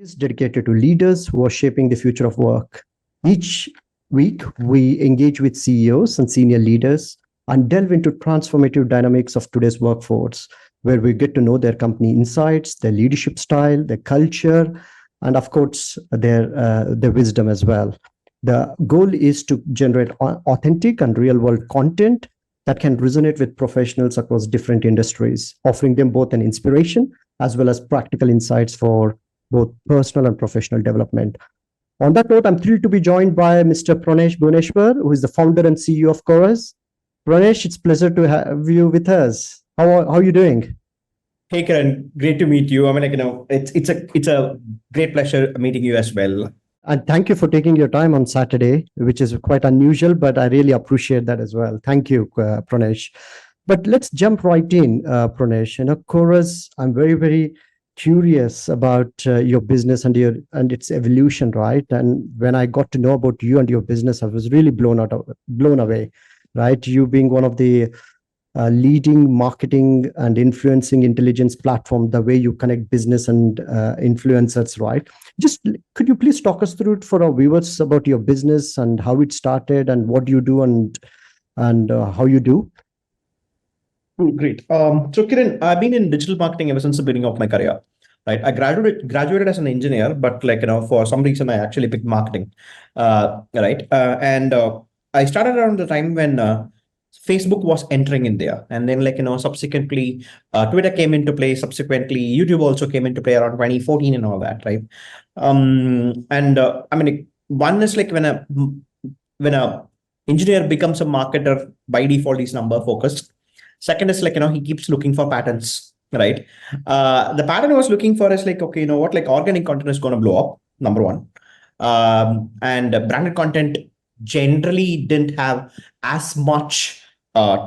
series dedicated to leaders who are shaping the future of work. Each week, we engage with CEOs and senior leaders and delve into transformative dynamics of today's workforce, where we get to know their company insights, their leadership style, their culture, and of course, their wisdom as well. The goal is to generate authentic and real world content that can resonate with professionals across different industries, offering them both an inspiration as well as practical insights for both personal and professional development. On that note, I'm thrilled to be joined by Mr. Praanesh Bhuvaneshwar, who is the founder and CEO of Qoruz. Praanesh, it's a pleasure to have you with us. How are you doing? Hey Karan, great to meet you. I mean, it's a great pleasure meeting you as well. And thank you for taking your time on Saturday, which is quite unusual, but I really appreciate that as well. Thank you, Praanesh. But let's jump right in, Praanesh. Qoruz, I'm very, very curious about your business and its evolution, right? And when I got to know about you and your business, I was really blown away, right? You being one of the leading marketing and influencing intelligence platform, the way you connect business and influencers, right? Just could you please talk us through it for our viewers about your business and how it started and what you do and how you do? Cool, great. So Kiran, I've been in digital marketing ever since the beginning of my career. Right, I graduated as an engineer, but for some reason I actually picked marketing. And I started around the time when Facebook was entering India, and then subsequently Twitter came into play. Subsequently, YouTube also came into play around 2014 and all that, right? One is like when a engineer becomes a marketer, by default he's number focused. Second is he keeps looking for patterns, right? The pattern I was looking for is okay, you know what, organic content is going to blow up, number one. And branded content generally didn't have as much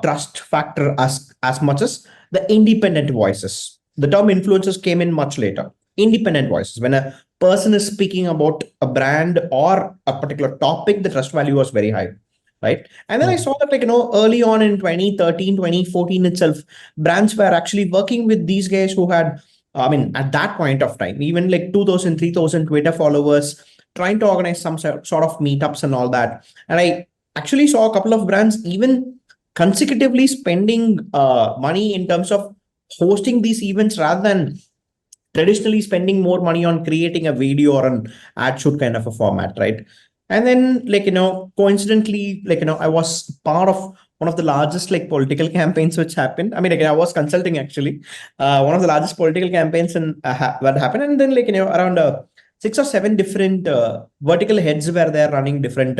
trust factor as much as the independent voices. The term influencers came in much later. Independent voices. When a person is speaking about a brand or a particular topic, the trust value was very high. Right. And then I saw that, early on in 2013, 2014 itself, brands were actually working with these guys who had, at that point of time, even 2,000, 3,000 Twitter followers, trying to organize some sort of meetups and all that. And I actually saw a couple of brands even consecutively spending money in terms of hosting these events rather than traditionally spending more money on creating a video or an ad shoot kind of a format, right? And then, coincidentally, I was part of one of the largest political campaigns which happened. I was consulting actually one of the largest political campaigns and what happened. And then, around 6 or 7 different vertical heads were there running different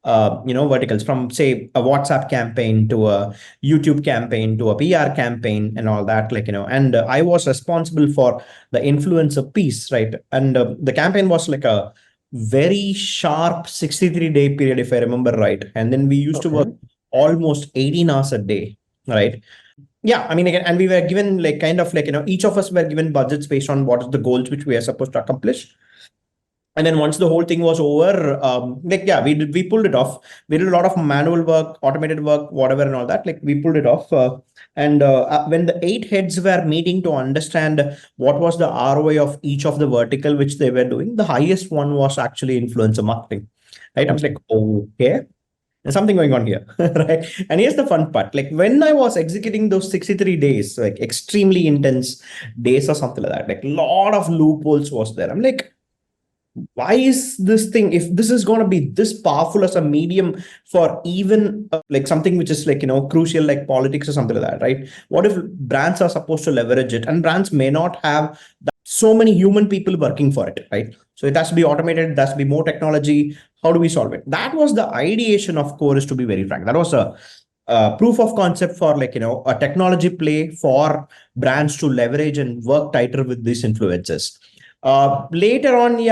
verticals, from say a WhatsApp campaign to a YouTube campaign to a PR campaign and all that, and I was responsible for the influencer piece, right? And the campaign was a very sharp 63-day period, if I remember right. And then we used to work almost 18 hours a day, right? Yeah, again, and we were given each of us were given budgets based on what is the goals which we are supposed to accomplish. And then once the whole thing was over, we pulled it off. We did a lot of manual work, automated work, whatever and all that. We pulled it off. And when the 8 heads were meeting to understand what was the ROI of each of the vertical which they were doing, the highest one was actually influencer marketing. Right? I was like, okay, there's something going on here, right? And here's the fun part. When I was executing those 63 days, extremely intense days or something like that, a lot of loopholes was there. I'm like, why is this thing, if this is going to be this powerful as a medium for even something which is crucial like politics or something like that, right? What if brands are supposed to leverage it and brands may not have so many human people working for it, right? So it has to be automated, it has to be more technology. How do we solve it? That was the ideation of Qoruz, to be very frank. That was a proof of concept for a technology play for brands to leverage and work tighter with these influencers. Later on, we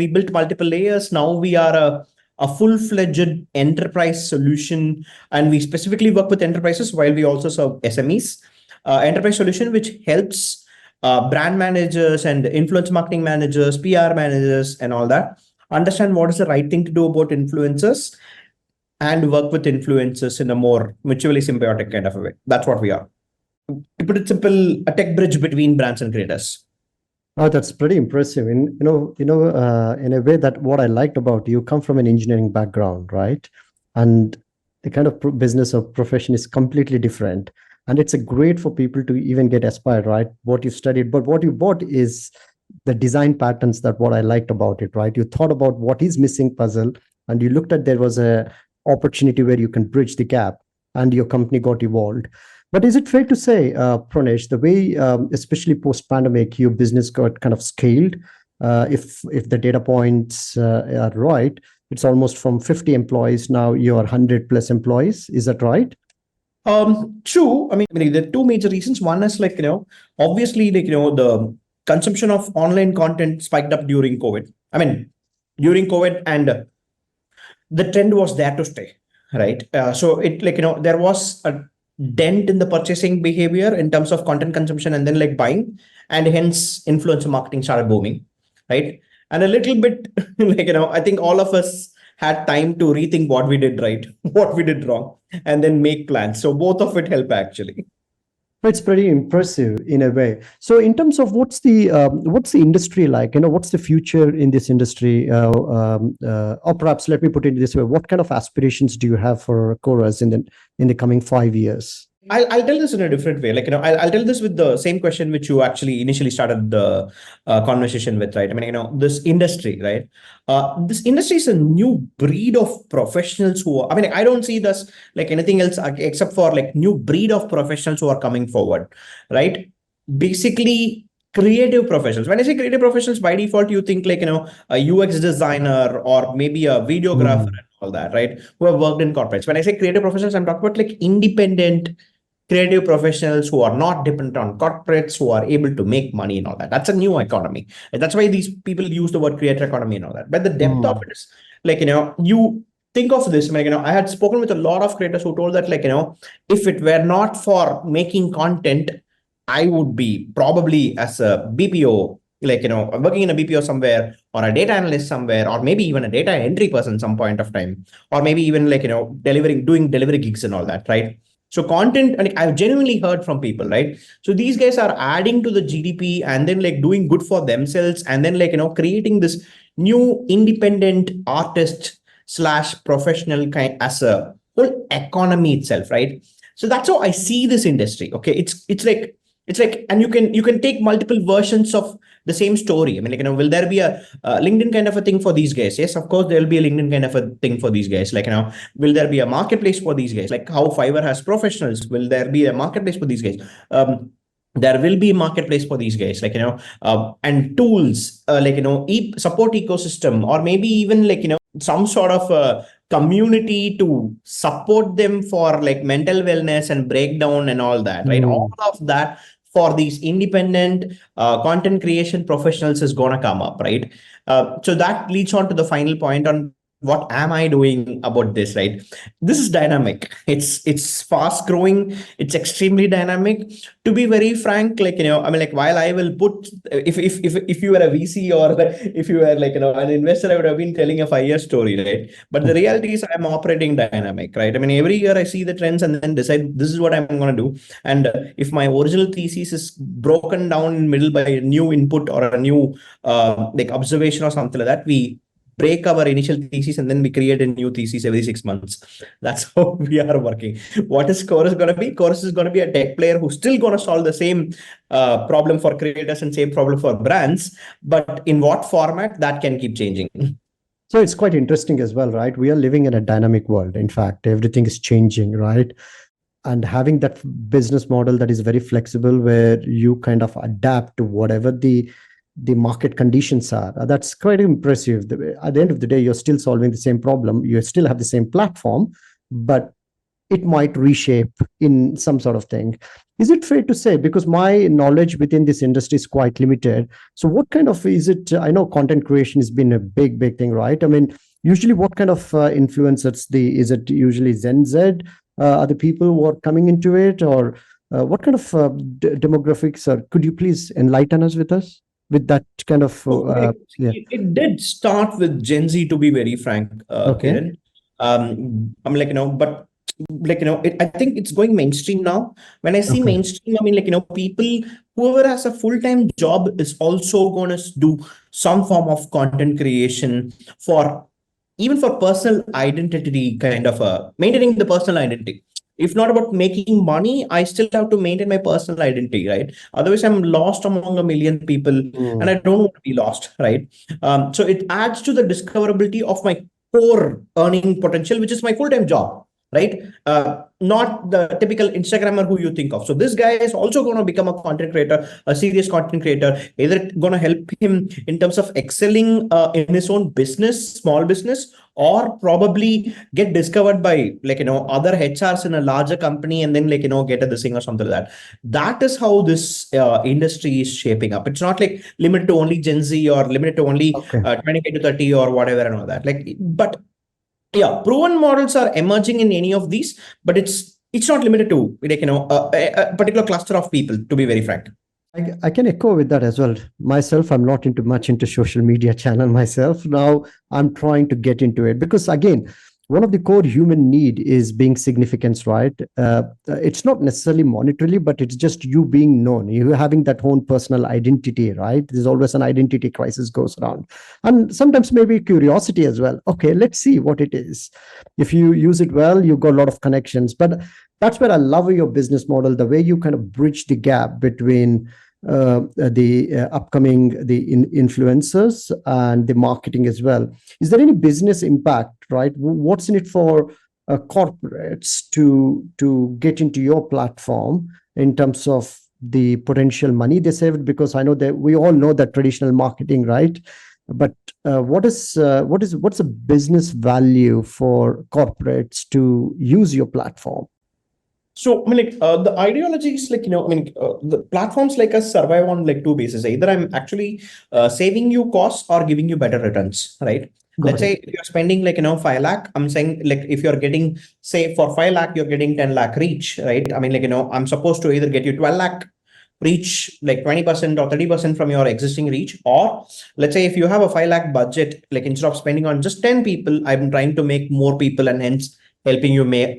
built multiple layers. Now we are a full-fledged enterprise solution, and we specifically work with enterprises while we also serve SMEs. Enterprise solution which helps brand managers and influence marketing managers, PR managers, and all that understand what is the right thing to do about influencers and work with influencers in a more mutually symbiotic kind of a way. That's what we are. To put it simple, a tech bridge between brands and creators. Oh, that's pretty impressive. In a way that what I liked about you come from an engineering background, right? And the kind of business or profession is completely different. And it's a great for people to even get aspired, right? What you studied, but what you bought is the design patterns that what I liked about it, right? You thought about what is missing puzzle, and you looked at there was a opportunity where you can bridge the gap, and your company got evolved. But is it fair to say, Pranesh, the way, especially post-pandemic, your business got kind of scaled? If the data points are right, it's almost from 50 employees now you're 100 plus employees. Is that right? True. I mean, there are two major reasons. One is obviously, the consumption of online content spiked up during COVID. I mean, during COVID, and the trend was there to stay, right? So it there was a dent in the purchasing behavior in terms of content consumption and then buying, and hence influencer marketing started booming, right? And a little bit I think all of us had time to rethink what we did right, what we did wrong, and then make plans. So both of it help actually. It's pretty impressive in a way. So, in terms of what's the industry like? What's the future in this industry? Or perhaps let me put it this way: what kind of aspirations do you have for Chorus in the coming 5 years? I'll tell this in a different way. I'll tell this with the same question which you actually initially started the conversation with, right? I mean, this industry, right? This industry is a new breed of professionals who are, I mean, I don't see this like anything else except for new breed of professionals who are coming forward, right? Basically, creative professionals. When I say creative professionals, by default, you think a UX designer or maybe a videographer Hmm. and all that, right? Who have worked in corporates. When I say creative professionals, I'm talking about independent creative professionals who are not dependent on corporates, who are able to make money and all that. That's a new economy. And that's why these people use the word creator economy and all that. But the depth of Hmm. it is you think of this, I had spoken with a lot of creators who told that, if it were not for making content, I would be probably as a BPO, working in a BPO somewhere, or a data analyst somewhere, or maybe even a data entry person some point of time, or maybe even doing delivery gigs and all that, right? So content, and I've genuinely heard from people, right? So these guys are adding to the GDP and then doing good for themselves, and then creating this new independent artist slash professional kind as a whole economy itself, right? So that's how I see this industry. Okay, and you can take multiple versions of the same story. I mean, will there be a LinkedIn kind of a thing for these guys? Yes, of course, there will be a LinkedIn kind of a thing for these guys. Will there be a marketplace for these guys? Like how Fiverr has professionals, will there be a marketplace for these guys? There will be a marketplace for these guys, and tools, support ecosystem, or maybe even some sort of a community to support them for mental wellness and breakdown and all that, right? All Hmm. of that for these independent content creation professionals is gonna come up, right? So that leads on to the final point on what am I doing about this, right? This is dynamic. It's fast growing. It's extremely dynamic. To be very frank, I mean, while I will put, if you were a VC, or if you were an investor, I would have been telling a 5 year story, right? But the reality is I'm operating dynamic, right? I mean, every year I see the trends and then decide this is what I'm going to do. And if my original thesis is broken down in middle by a new input or a new observation or something like that, we break our initial thesis and then we create a new thesis every 6 months. That's how we are working. What is Chorus going to be? Chorus is going to be a tech player who's still going to solve the same problem for creators and same problem for brands, but in what format, that can keep changing. So it's quite interesting as well, right? We are living in a dynamic world. In fact, everything is changing, right? And having that business model that is very flexible, where you kind of adapt to whatever the market conditions are, that's quite impressive. At the end of the day, you're still solving the same problem. You still have the same platform, but it might reshape in some sort of thing. Is it fair to say, because my knowledge within this industry is quite limited, so what kind of is it? I know content creation has been a big thing, right? I mean, usually what kind of influencers, is it usually Gen Z, are the people who are coming into it, or what kind of demographics, or could you please enlighten us with that kind of Okay. yeah. It did start with Gen Z, to be very frank, Okay. Kiran. I'm but I think it's going mainstream now. When I see Okay. mainstream, I mean, people whoever has a full-time job is also going to do some form of content creation for, even for personal identity, kind of maintaining the personal identity. If not about making money, I still have to maintain my personal identity, right? Otherwise, I'm lost among a million people, and I Mm. don't want to be lost, right? So it adds to the discoverability of my core earning potential, which is my full-time job, right? Not the typical Instagrammer who you think of. So this guy is also going to become a content creator, a serious content creator. Either going to help him in terms of excelling in his own business, small business, or probably get discovered by, like, other HRs in a larger company, and then, like, get a this thing or something like that. That is how this industry is shaping up. It's not like limited to only Gen Z or limited to only Okay. 25 to 30 or whatever and all that. Like, but yeah, proven models are emerging in any of these, but it's not limited to, like, a particular cluster of people, to be very frank. I can echo with that as well. Myself, I'm not into much into social media channel myself. Now I'm trying to get into it because again, one of the core human need is being significance, right? It's not necessarily monetarily, but it's just you being known, you having that own personal identity, right? There's always an identity crisis goes around, and sometimes maybe curiosity as well. Okay, let's see what it is. If you use it well, you got a lot of connections. But that's where I love your business model, the way you kind of bridge the gap between the upcoming influencers and the marketing as well. Is there any business impact, right? What's in it for corporates to get into your platform in terms of the potential money they saved? Because I know that we all know that traditional marketing, right? But what's the business value for corporates to use your platform? So, I mean, like, the ideology is like, the platforms like us survive on like two bases. Either I'm actually saving you costs or giving you better returns, right? Let's Got say it. if you're spending like, 5 lakh, I'm saying, like, if you're getting, say, for 5 lakh, you're getting 10 lakh reach, right? I mean, like, I'm supposed to either get you 12 lakh reach, like 20% or 30% from your existing reach, or let's say if you have a 5 lakh budget, like instead of spending on just 10 people, I'm trying to make more people, and hence helping you make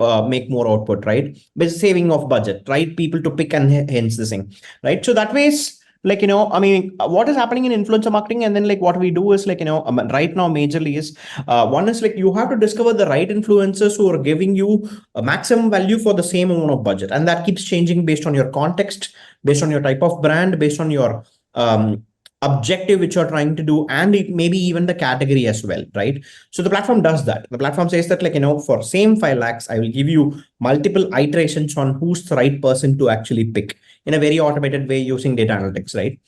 more output, right? With saving of budget, right? People to pick, and hence this thing, right? So that way is, like, I mean, what is happening in influencer marketing, and then, like, what we do is, like, right now majorly is, one is like you have to discover the right influencers who are giving you a maximum value for the same amount of budget, and that keeps changing based on your context, based on your type of brand, based on your objective which you're trying to do, and it maybe even the category as well, right? So the platform does that. The platform says that, like, for same 5 lakhs, I will give you multiple iterations on who's the right person to actually pick in a very automated way using data analytics, right?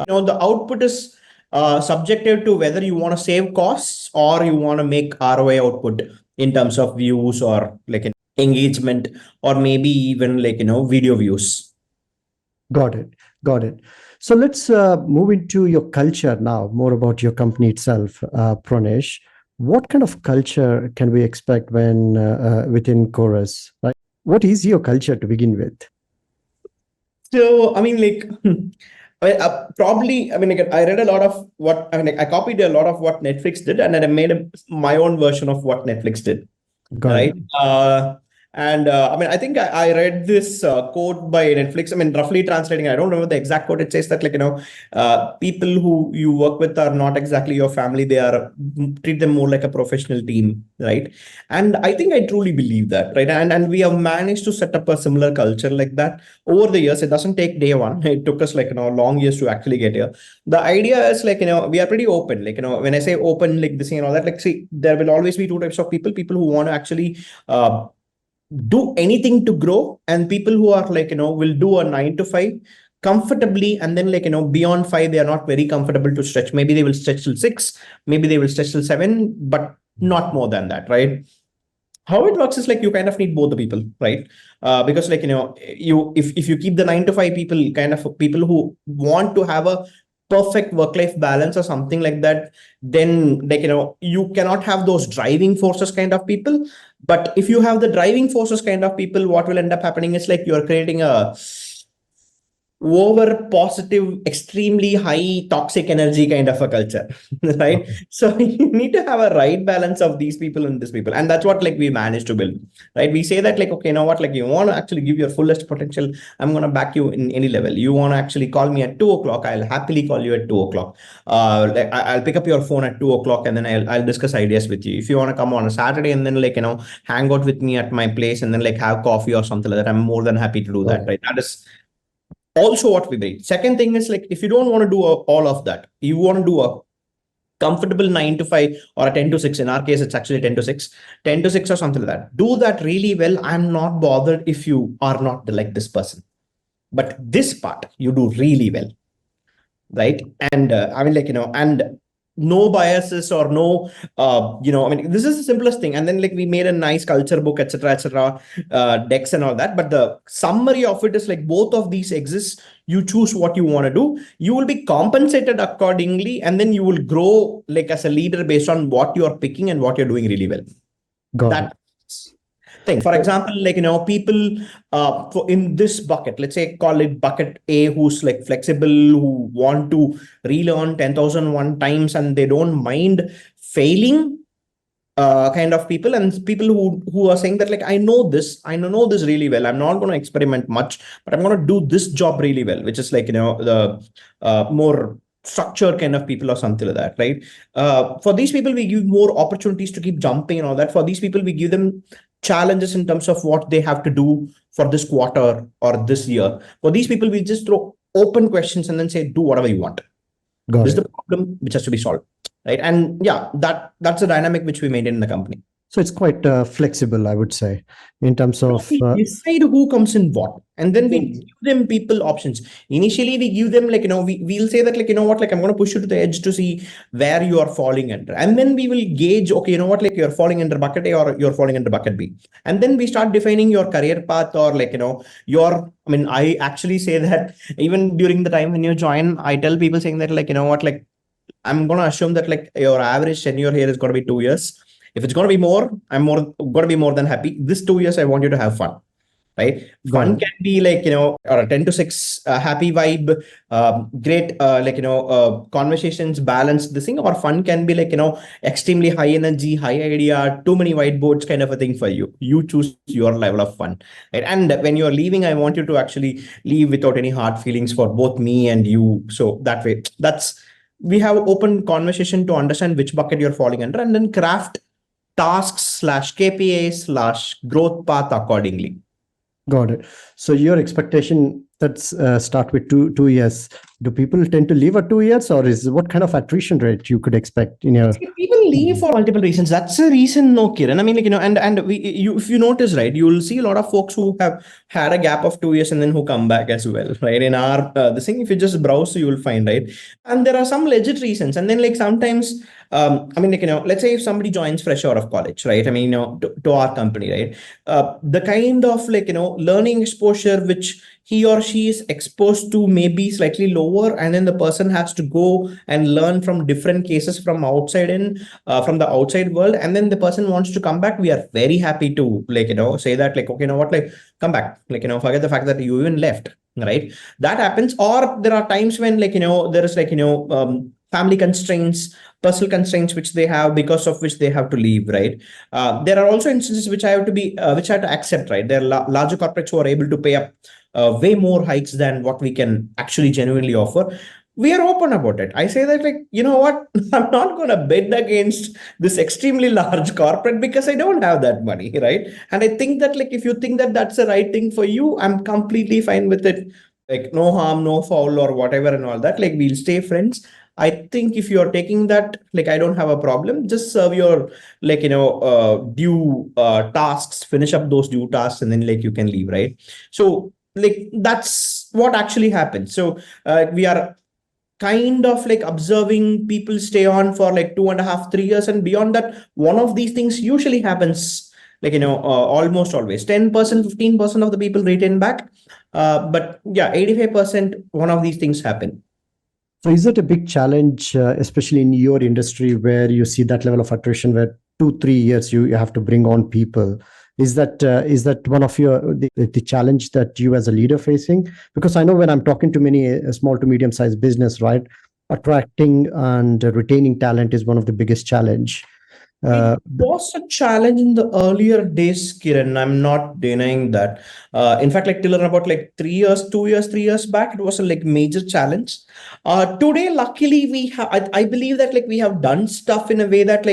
The output is subjective to whether you want to save costs or you want to make ROI output in terms of views, or like engagement, or maybe even, like, video views. Got it. Got it. So let's move into your culture now, more about your company itself, Pranesh. What kind of culture can we expect when within Chorus, right? What is your culture to begin with? So, I mean, like, probably, I mean, like, I read a lot of what, I mean, like, I copied a lot of what Netflix did, and then I made my own version of what Netflix did, Got it. right? And I mean, I think I read this quote by Netflix. I mean, roughly translating, I don't remember the exact quote. It says that, like, people who you work with are not exactly your family. They are, treat them more like a professional team, right? And I think I truly believe that, right? And we have managed to set up a similar culture like that over the years. It doesn't take day one. It took us, like, long years to actually get here. The idea is, like, we are pretty open. Like, when I say open, like this and all that, like, see, there will always be two types of people: people who want to actually do anything to grow, and people who are, like, will do a 9 to 5 comfortably, and then, like, beyond 5 they are not very comfortable to stretch. Maybe they will stretch till 6, maybe they will stretch till 7, but not more than that, right? How it works is, like, you kind of need both the people, right? Because, like, you, if you keep the 9 to 5 people, kind of people who want to have a perfect work life balance or something like that, then, like, you cannot have those driving forces kind of people. But if you have the driving forces kind of people, what will end up happening is, like, you're creating a over positive, extremely high toxic energy kind of a culture, right? Okay. So you need to have a right balance of these people and these people, and that's what like we managed to build, right? We say that like, okay, you know what, like you want to actually give your fullest potential, I'm gonna back you in any level. You want to actually call me at 2 o'clock, I'll happily call you at 2 o'clock. Like I'll pick up your phone at 2 o'clock, and then I'll discuss ideas with you. If you want to come on a Saturday and then like hang out with me at my place and then like have coffee or something like that, I'm more than happy to do Got that, it. right? That is also what we bring. Second thing is like if you don't want to do all of that, you want to do a comfortable 9 to 5 or a 10 to 6. In our case, it's actually 10 to 6, 10 to 6 or something like that. Do that really well. I'm not bothered if you are not like this person, but this part you do really well, right? And I mean, like, and no biases or no, I mean, this is the simplest thing. And then like we made a nice culture book, etc., etc., decks and all that. But the summary of it is like both of these exist. You choose what you want to do. You will be compensated accordingly, and then you will grow like as a leader based on what you are picking and what you're doing really well. Got it. That thing. For example, like people in this bucket, let's say call it bucket A, who's like flexible, who want to relearn 10,001 times and they don't mind failing, kind of people, and people who are saying that like I know this really well, I'm not going to experiment much, but I'm going to do this job really well, which is like the more structured kind of people or something like that, right? For these people we give more opportunities to keep jumping and all that. For these people we give them challenges in terms of what they have to do for this quarter or this year. For these people we just throw open questions and then say do whatever you want. Got This is it. the problem which has to be solved, right? And yeah, that's a dynamic which we maintain in the company. So it's quite flexible, I would say, in terms No, of. we decide who comes in what, and then we Mm. give them people options. Initially, we give them like we'll say that like what, like I'm going to push you to the edge to see where you are falling under, and then we will gauge, okay, what, like you're falling under bucket A or you're falling under bucket B, and then we start defining your career path or like your. I mean, I actually say that even during the time when you join, I tell people saying that like what, like I'm going to assume that like your average tenure here is going to be 2 years. If it's going to be more, I'm more going to be more than happy. This 2 years, I want you to have fun, right? Got Fun it. can be like, or a 10 to 6 happy vibe, great, like, conversations, balance this thing, or fun can be like, extremely high energy, high idea, too many whiteboards kind of a thing for you. You choose your level of fun, right? And when you're leaving, I want you to actually leave without any hard feelings for both me and you. So that way, we have open conversation to understand which bucket you're falling under and then craft tasks slash KPA slash growth path accordingly. Got it. So your expectation, let's start with 2 years. Do people tend to leave at 2 years, or is what kind of attrition rate you could expect in your? See, people leave for multiple reasons. That's a reason, no, Kiran. I mean, like, and if you notice, right, you'll see a lot of folks who have had a gap of 2 years and then who come back as well, right? In our the thing, if you just browse, you will find, right, and there are some legit reasons. And then like sometimes, I mean, like let's say if somebody joins fresh out of college, right? I mean, to our company, right, the kind of like learning exposure which he or she is exposed to may be slightly lower, and then the person has to go and learn from different cases from outside in, from the outside world, and then the person wants to come back. We are very happy to like say that like, okay, what, like come back, like forget the fact that you even left, right? That happens. Or there are times when like there is like family constraints, personal constraints which they have, because of which they have to leave, right? There are also instances which I have to be which I have to accept, right? There are larger corporates who are able to pay up way more hikes than what we can actually genuinely offer. We are open about it. I say that like, what, I'm not going to bid against this extremely large corporate because I don't have that money, right? And I think that like if you think that that's the right thing for you, I'm completely fine with it. Like no harm, no foul or whatever and all that. Like we'll stay friends. I think if you're taking that, like I don't have a problem. Just serve your like due tasks, finish up those due tasks, and then like you can leave, right? So like that's what actually happens. So we are kind of like observing people stay on for like 2.5 3 years, and beyond that one of these things usually happens, like almost always 10% 15% of the people retain back, but yeah, 85% one of these things happen. So is it a big challenge, especially in your industry, where you see that level of attrition, where 2 3 years you have to bring on people? Is that one of the challenge that you as a leader facing? Because I know when I'm talking to many small to medium sized business, right, attracting and retaining talent is one of the biggest challenge. It Uh, was a challenge in the earlier days, Kiran. I'm not denying that. In fact, like till about like 3 years, 2 years, 3 years back, it was a like major challenge. Today, luckily, we have. I believe that like we have done stuff in a way that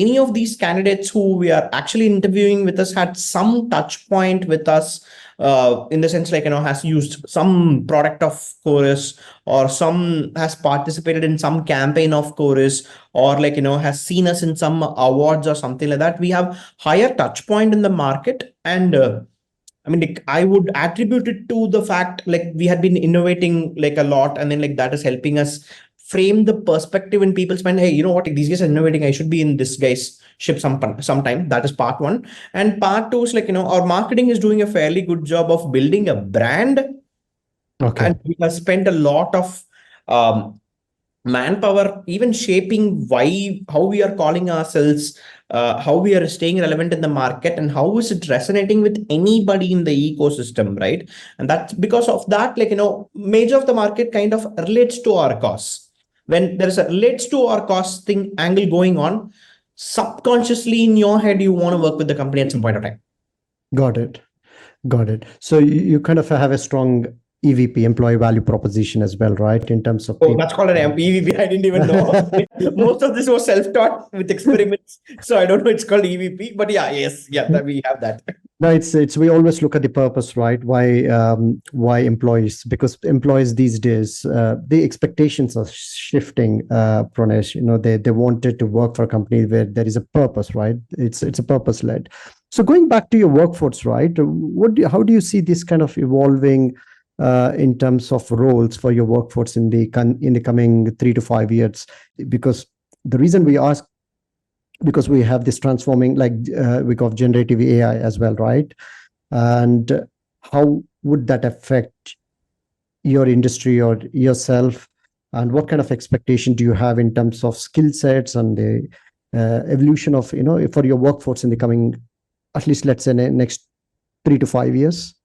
any of these candidates who we are actually interviewing with us had some touch point with us. In the sense has used some product of Chorus, or some has participated in some campaign of Chorus, or has seen us in some awards or something like that. We have higher touch point in the market. And I mean, like, I would attribute it to the fact like we had been innovating like a lot, and then like that is helping us frame the perspective in people's mind. Hey, you know what, like, these guys are innovating, I should be in this guy's ship sometime. That is part one. And part two is our marketing is doing a fairly good job of building a brand. okay, And we have spent a lot of um, manpower even shaping why, how we are calling ourselves, how we are staying relevant in the market, and how is it resonating with anybody in the ecosystem, right? And that's because of that, major of the market kind of relates to our cause. When there is a relates to our cause thing angle going on, subconsciously in your head you want to work with the company at some point of time. got it. Got it. So you kind of have a strong EVP, employee value proposition as well, right? In terms of Oh, that's called an EVP. I didn't even know. Most of this was self-taught with experiments, so I don't know it's called EVP. But yeah, yes, yeah, that we have that. No, it's we always look at the purpose, right? Why employees? Because employees these days, the expectations are shifting. Pranesh, they wanted to work for a company where there is a purpose, right? It's a purpose led. So going back to your workforce, right? How do you see this kind of evolving in terms of roles for your workforce in the coming 3 to 5 years? Because the reason we ask, because we have this transforming, like we call generative AI as well, right? And how would that affect your industry or yourself? And what kind of expectation do you have in terms of skill sets and the evolution of, for your workforce in the coming, at least let's say next 3 to 5 years?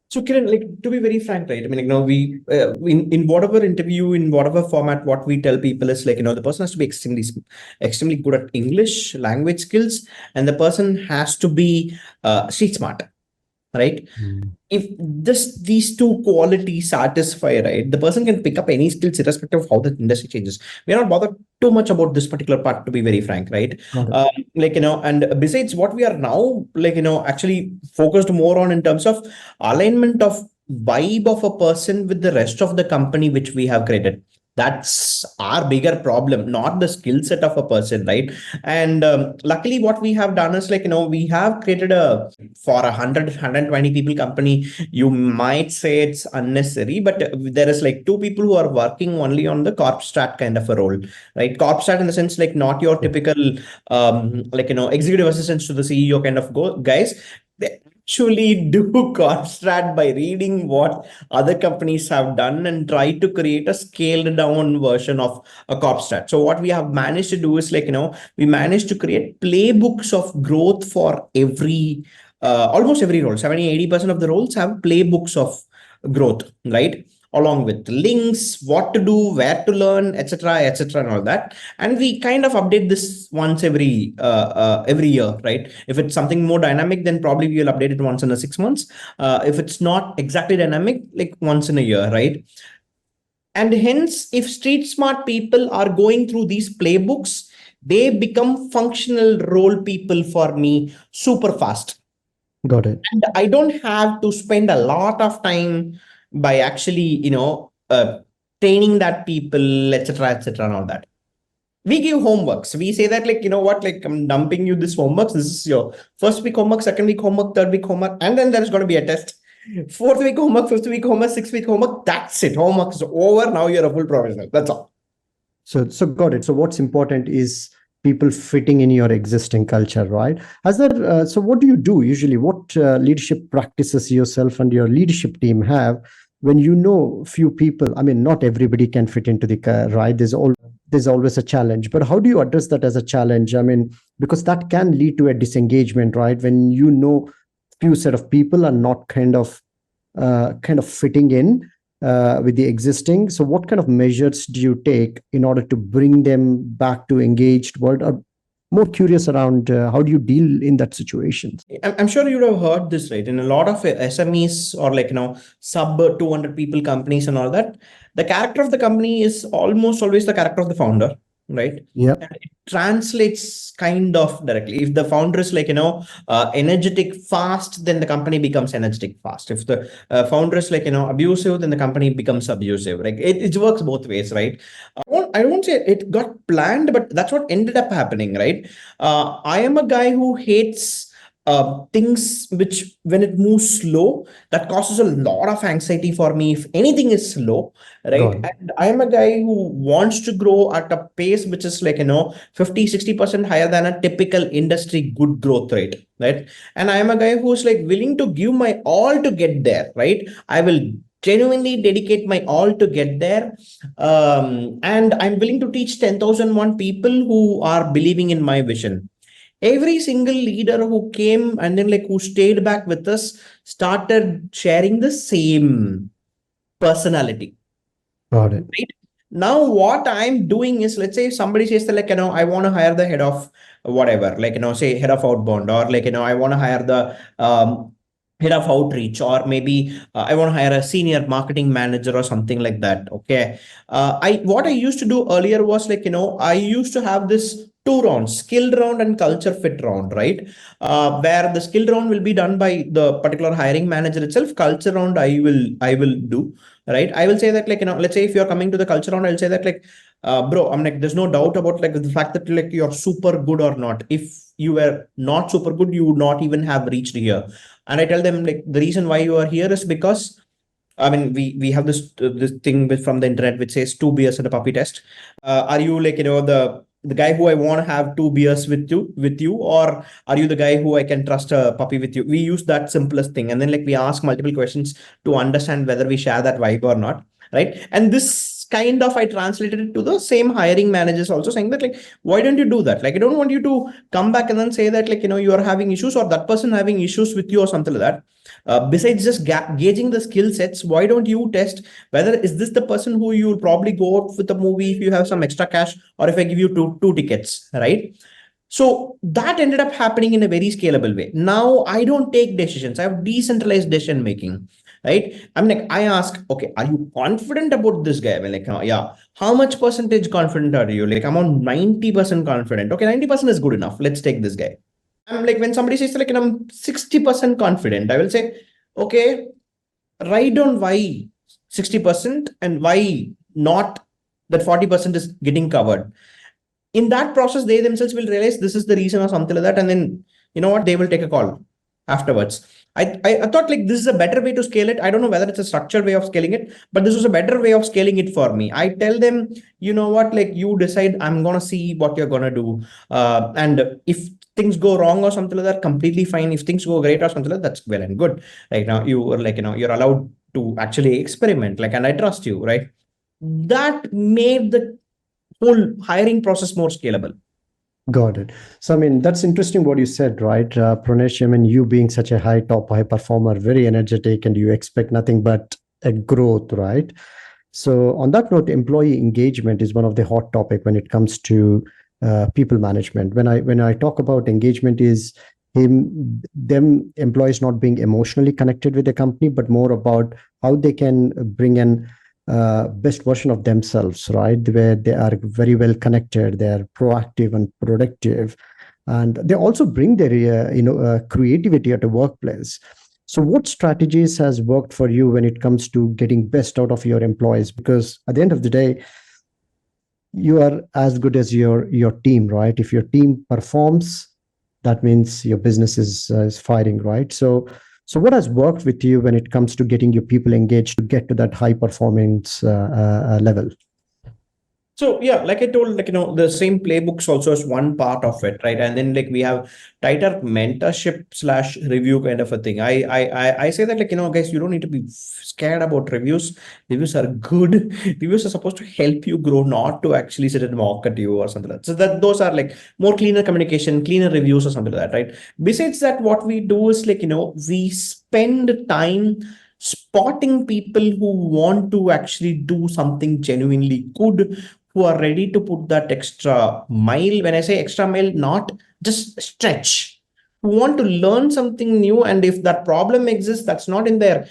So, Kiran, like to be very frank, right? I mean, we in whatever interview, in whatever format, what we tell people is the person has to be extremely good at English language skills, and the person has to be street smart, right? Mm. If these two qualities satisfy, right, the person can pick up any skills irrespective of how the industry changes. We're not bothered too much about this particular part, to be very frank, right? Got it. um, and besides, what we are now actually focused more on in terms of alignment of vibe of a person with the rest of the company which we have created. That's our bigger problem, not the skill set of a person, right? And luckily what we have done is we have created a, for 120 people company, you might say it's unnecessary, but there is like two people who are working only on the corp strat kind of a role, right? Corp strat in the sense not your typical executive assistants to the CEO kind of guys. They actually do corp strat by reading what other companies have done and try to create a scaled down version of a corp strat. So what we have managed to do is we managed to create playbooks of growth for every almost every role. 70-80% of the roles have playbooks of growth, right? Along with links, what to do, where to learn, etc., and all that. And we kind of update this once every year, right? If it's something more dynamic, then probably we will update it once in a 6 months. If it's not exactly dynamic, like once in a year, right? And hence, if street smart people are going through these playbooks, they become functional role people for me super fast. Got it. And I don't have to spend a lot of time by actually training that people, etc., and all that. We give homeworks. We say that what, like, I'm dumping you this homeworks. This is your first week homework, second week homework, third week homework, and then there's going to be a test. Fourth week homework, fifth week homework, sixth week homework. That's it. Homework is over. Now you're a full professional. That's all. So got it. So what's important is people fitting in your existing culture, right? Has that? So what do you do usually? What leadership practices yourself and your leadership team have when few people? I mean, not everybody can fit into the right. There's all there's always a challenge. But how do you address that as a challenge? I mean, because that can lead to a disengagement, right? When few set of people are not kind of fitting in with the existing. So, what kind of measures do you take in order to bring them back to engaged world? Or more curious around how do you deal in that situation? I'm sure you would have heard this, right? In a lot of SMEs or sub 200 people companies and all that, the character of the company is almost always the character of the founder, right? Yeah, And it translates kind of directly. If the founder is energetic fast, then the company becomes energetic fast. If the founder is abusive, then the company becomes abusive. Like it works both ways, right? I won't say it got planned, but that's what ended up happening, right? I am a guy who hates things which, when it moves slow, that causes a lot of anxiety for me if anything is slow, got right? it. And I am a guy who wants to grow at a pace which is 50-60% higher than a typical industry good growth rate, right? And I am a guy who's willing to give my all to get there, right? I will genuinely dedicate my all to get there, and I'm willing to teach 10,001 people who are believing in my vision. Every single leader who came and then who stayed back with us started sharing the same personality, Got it. right? Now what I'm doing is, let's say somebody says that I want to hire the head of whatever, say head of outbound, or I want to hire the head of outreach, or maybe I want to hire a senior marketing manager or something like that. Okay. I What I used to do earlier was I used to have this two rounds, skill round and culture fit round, right? Where the skill round will be done by the particular hiring manager itself. Culture round I will do, right? I will say that let's say if you're coming to the culture round, I'll say that bro, I'm there's no doubt about the fact that you're super good or not. If you were not super good, you would not even have reached here. And I tell them the reason why you are here is because I mean, we have this thing from the internet which says 2 beers and a puppy test. Are you the guy who I want to have 2 beers with you, or are you the guy who I can trust a puppy with you? We use that simplest thing, and then we ask multiple questions to understand whether we share that vibe or not, right? And this kind of I translated it to the same hiring managers also, saying that why don't you do that? I don't want you to come back and then say that you are having issues, or that person having issues with you or something like that. Besides just gauging the skill sets, why don't you test whether is this the person who you will probably go out with a movie if you have some extra cash, or if I give you two tickets, right? So that ended up happening in a very scalable way. Now I don't take decisions. I have decentralized decision making, right? I'm I ask, okay, are you confident about this guy? I'm yeah. How much percentage confident are you? I'm on 90% confident. Okay, 90% is good enough. Let's take this guy. I'm when somebody says I'm 60% confident, I will say, okay, write down why 60% and why not that 40% is getting covered. In that process, they themselves will realize this is the reason or something like that. And then, you know what, they will take a call afterwards. I thought this is a better way to scale it. I don't know whether it's a structured way of scaling it, but this was a better way of scaling it for me. I tell them, you know what, you decide, I'm going to see what you're going to do. And if things go wrong or something like that, completely fine. If things go great or something like that, that's well and good. Right now, you are you're allowed to actually experiment, and I trust you, right? That made the whole hiring process more scalable. Got it. So, I mean, that's interesting what you said, right? Pranesh, I mean, you being such a high performer, very energetic, and you expect nothing but a growth, right? So, on that note, employee engagement is one of the hot topic when it comes to people management. When I talk about engagement, is them employees not being emotionally connected with the company, but more about how they can bring an best version of themselves, right? Where they are very well connected, they are proactive and productive, and they also bring their creativity at a workplace. So, what strategies has worked for you when it comes to getting best out of your employees? Because at the end of the day, you are as good as your team, right? If your team performs, that means your business is firing, right? So what has worked with you when it comes to getting your people engaged to get to that high performance level? So yeah, like I told, the same playbooks also is one part of it, right? And then we have tighter mentorship slash review kind of a thing. I say that, guys, you don't need to be scared about reviews. Reviews are good. Reviews are supposed to help you grow, not to actually sit and mock at you or something like that. So that those are more cleaner communication, cleaner reviews or something like that, right? Besides that, what we do is we spend time spotting people who want to actually do something genuinely good, who are ready to put that extra mile. When I say extra mile, not just stretch, who want to learn something new. And if that problem exists, that's not in their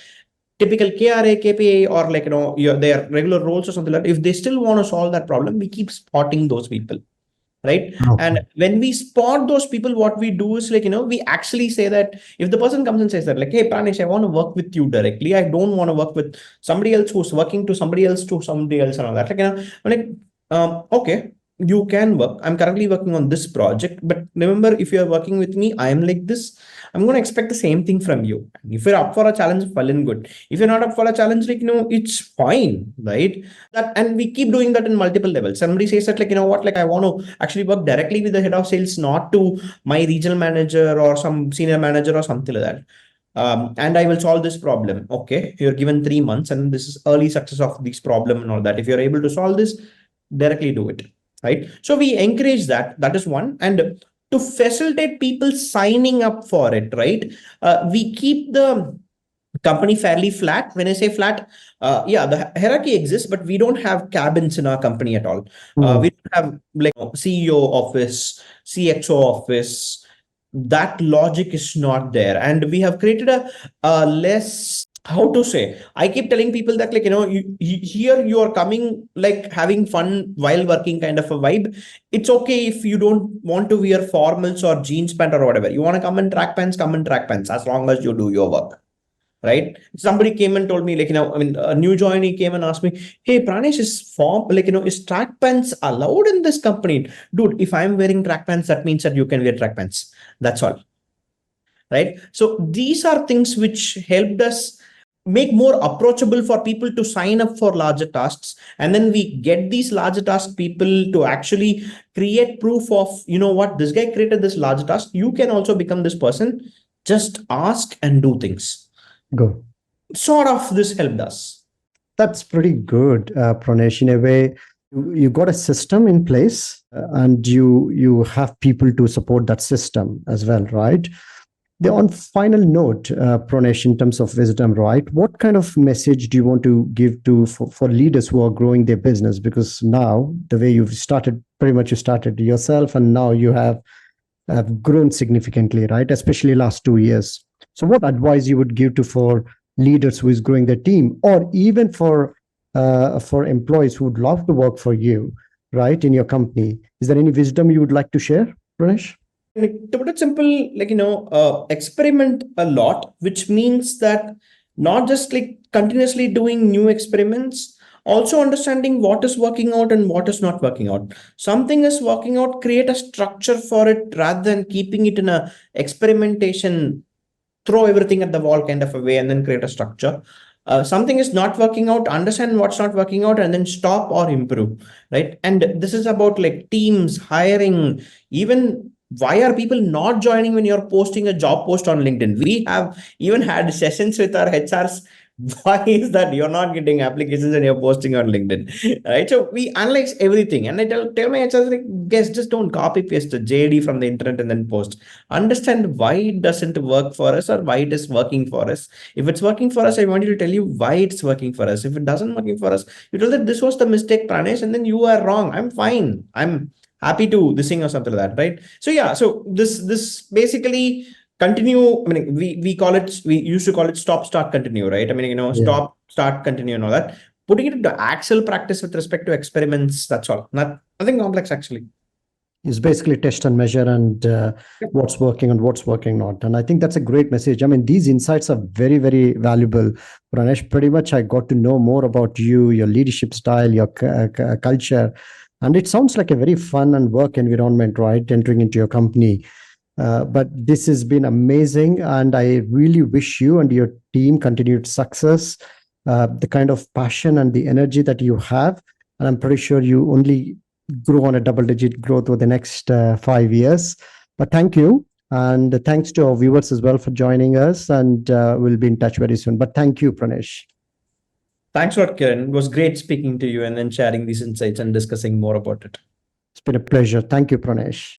typical KRA, KPA, or their regular roles or something like that. If they still want to solve that problem, we keep spotting those people, right? And Okay. when we spot those people, what we do is we actually say that, if the person comes and says that, hey Praanesh, I want to work with you directly, I don't want to work with somebody else who's working to somebody else and all that, I'm like, okay, you can work. I'm currently working on this project, but remember, if you're working with me, I am like this, I'm going to expect the same thing from you. If you're up for a challenge, well and good. If you're not up for a challenge, it's fine, right? That, and we keep doing that in multiple levels. Somebody says that, what, I want to actually work directly with the head of sales, not to my regional manager or some senior manager or something like that. And I will solve this problem. Okay, you're given 3 months, and this is early success of this problem and all that. If you're able to solve this, directly do it, right? So we encourage that. That is one. And to facilitate people signing up for it, right? We keep the company fairly flat. When I say flat, yeah, the hierarchy exists, but we don't have cabins in our company at all. We Mm. don't have CEO office, CXO office. That logic is not there, and we have created a less, how to say, I keep telling people that here you are coming having fun while working kind of a vibe. It's okay if you don't want to wear formals or jeans pant or whatever. You want to come in track pants, come in track pants, as long as you do your work, right? Somebody came and told me, I mean, a new joinee came and asked me, hey Pranesh, is form is track pants allowed in this company? Dude, if I'm wearing track pants, that means that you can wear track pants. That's all, right? So these are things which helped us make more approachable for people to sign up for larger tasks. And then we get these larger task people to actually create proof of, what, this guy created this large task, you can also become this person. Just ask and do things. Go. Sort of this helped us. That's pretty good, Pranesh. In a way, you got a system in place, and you have people to support that system as well, right? The on final note, Pranesh, in terms of wisdom, right? What kind of message do you want to give to for leaders who are growing their business? Because now the way you've started, pretty much you started yourself, and now you have grown significantly, right? Especially last 2 years. So, what advice you would give to for leaders who is growing their team, or even for employees who would love to work for you, right, in your company? Is there any wisdom you would like to share, Pranesh? To put it simple, experiment a lot, which means that not just continuously doing new experiments, also understanding what is working out and what is not working out. Something is working out, create a structure for it rather than keeping it in a experimentation, throw everything at the wall kind of a way and then create a structure. Something is not working out, understand what's not working out and then stop or improve, right? And this is about teams, hiring, even why are people not joining when you're posting a job post on LinkedIn? We have even had sessions with our HRs. Why is that you're not getting applications and you're posting on LinkedIn? Right. So we analyze everything. And I tell my HRs, guys, just don't copy paste the JD from the internet and then post. Understand why it doesn't work for us or why it is working for us. If it's working for us, I want you to tell you why it's working for us. If it doesn't working for us, you tell that this was the mistake, Pranesh, and then you are wrong. I'm fine. I'm happy to this thing or something like that, right? So yeah, so this basically continue. I mean, we used to call it stop, start, continue, right? I mean, Yeah. stop, start, continue, and all that. Putting it into actual practice with respect to experiments. That's all. Nothing complex actually. Is basically test and measure and what's working and what's working not. And I think that's a great message. I mean, these insights are very, very valuable. Pranesh, pretty much I got to know more about you, your leadership style, your culture. And it sounds like a very fun and work environment, right? Entering into your company. But this has been amazing. And I really wish you and your team continued success. The kind of passion and the energy that you have And I'm pretty sure you only grow on a double-digit growth over the next 5 years. But thank you. And thanks to our viewers as well for joining us. And we'll be in touch very soon. But thank you, Pranesh. Thanks a lot, Kiran. It was great speaking to you and then sharing these insights and discussing more about it. It's been a pleasure. Thank you, Pranesh.